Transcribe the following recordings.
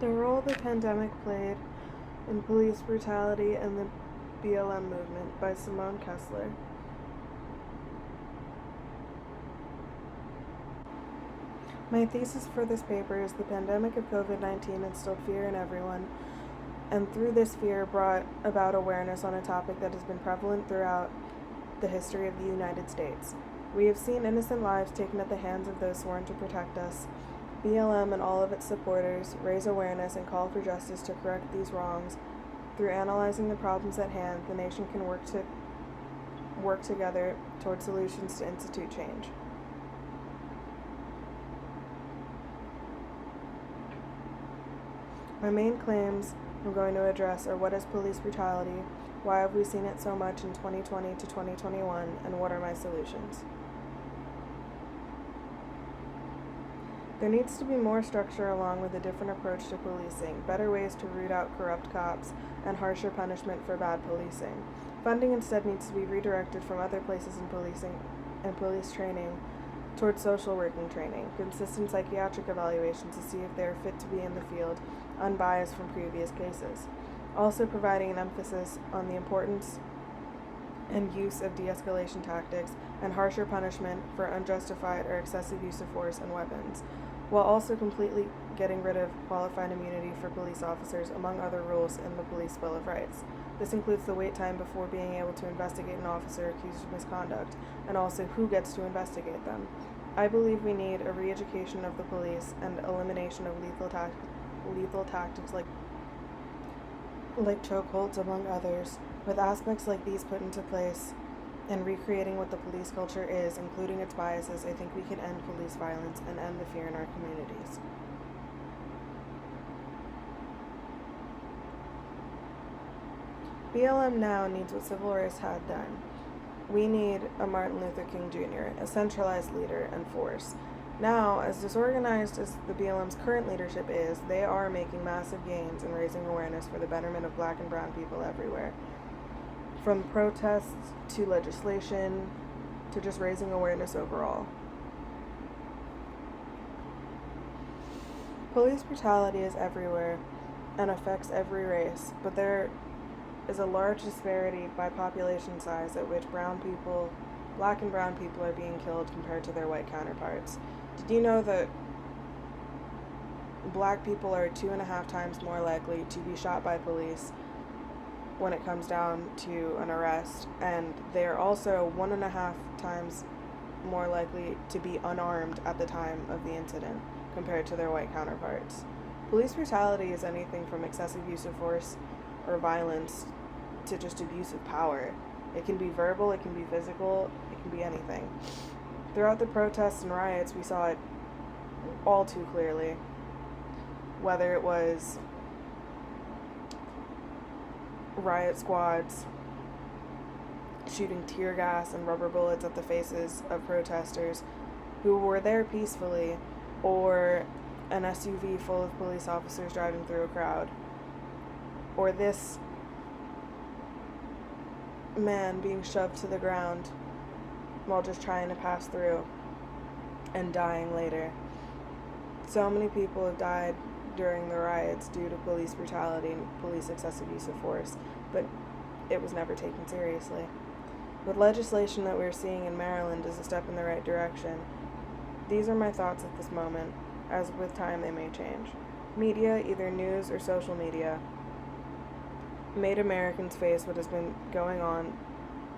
The role the pandemic played in police brutality and the BLM movement by Simone Kessler. My thesis for this paper is the pandemic of COVID-19 instilled fear in everyone, and through this fear brought about awareness on a topic that has been prevalent throughout the history of the United States. We have seen innocent lives taken at the hands of those sworn to protect us. BLM and all of its supporters raise awareness and call for justice to correct these wrongs. Through analyzing the problems at hand, the nation can work together toward solutions to institute change. My main claims I'm going to address are: what is police brutality, why have we seen it so much in 2020 to 2021, and what are my solutions? There needs to be more structure along with a different approach to policing, better ways to root out corrupt cops, and harsher punishment for bad policing. Funding instead needs to be redirected from other places in policing and police training towards social working training, consistent psychiatric evaluations to see if they are fit to be in the field, unbiased from previous cases. Also providing an emphasis on the importance and use of de-escalation tactics and harsher punishment for unjustified or excessive use of force and weapons, while also completely getting rid of qualified immunity for police officers, among other rules in the Police Bill of Rights. This includes the wait time before being able to investigate an officer accused of misconduct, and also who gets to investigate them. I believe we need a re-education of the police and elimination of lethal tactics like chokeholds, among others. With aspects like these put into place and recreating what the police culture is, including its biases, I think we can end police violence and end the fear in our communities. BLM now needs what civil rights had then. We need a Martin Luther King Jr., a centralized leader and force. Now, as disorganized as the BLM's current leadership is, they are making massive gains in raising awareness for the betterment of black and brown people everywhere. From protests to legislation to just raising awareness overall. Police brutality is everywhere and affects every race, but there is a large disparity by population size at which black and brown people are being killed compared to their white counterparts. Did you know that black people are 2.5 times more likely to be shot by police when it comes down to an arrest, and they're also 1.5 times more likely to be unarmed at the time of the incident compared to their white counterparts. Police brutality is anything from excessive use of force or violence to just abuse of power. It can be verbal, it can be physical, it can be anything. Throughout the protests and riots, we saw it all too clearly. Whether it was riot squads shooting tear gas and rubber bullets at the faces of protesters who were there peacefully, or an SUV full of police officers driving through a crowd, or this man being shoved to the ground while just trying to pass through and dying later. So many people have died during the riots due to police brutality and police excessive use of force, but it was never taken seriously. With legislation that we're seeing in Maryland is a step in the right direction. These are my thoughts at this moment, as with time they may change. Media, either news or social media, made Americans face what has been going on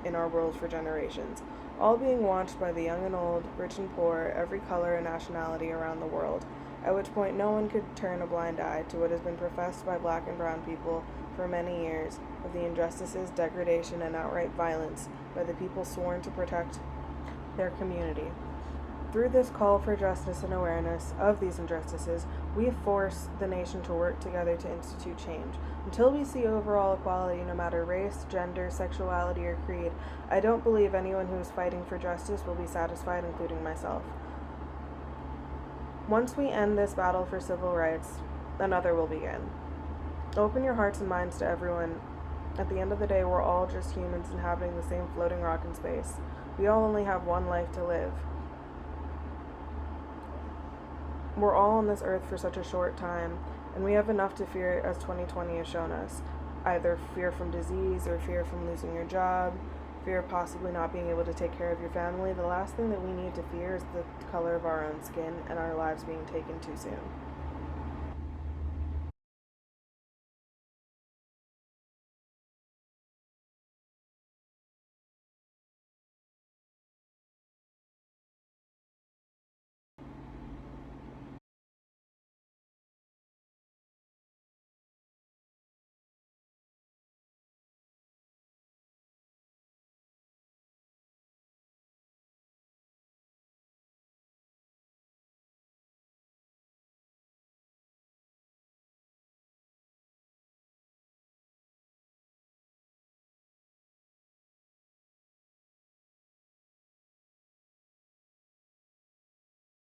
in our world for generations, all being watched by the young and old, rich and poor, every color and nationality around the world, at which point no one could turn a blind eye to what has been professed by black and brown people for many years of the injustices, degradation, and outright violence by the people sworn to protect their community. Through this call for justice and awareness of these injustices, we force the nation to work together to institute change. Until we see overall equality, no matter race, gender, sexuality, or creed, I don't believe anyone who is fighting for justice will be satisfied, including myself. Once we end this battle for civil rights, another will begin. Open your hearts and minds to everyone. At the end of the day, we're all just humans inhabiting the same floating rock in space. We all only have one life to live. We're all on this earth for such a short time, and we have enough to fear, as 2020 has shown us. Either fear from disease, or fear from losing your job, fear of possibly not being able to take care of your family. The last thing that we need to fear is the color of our own skin and our lives being taken too soon.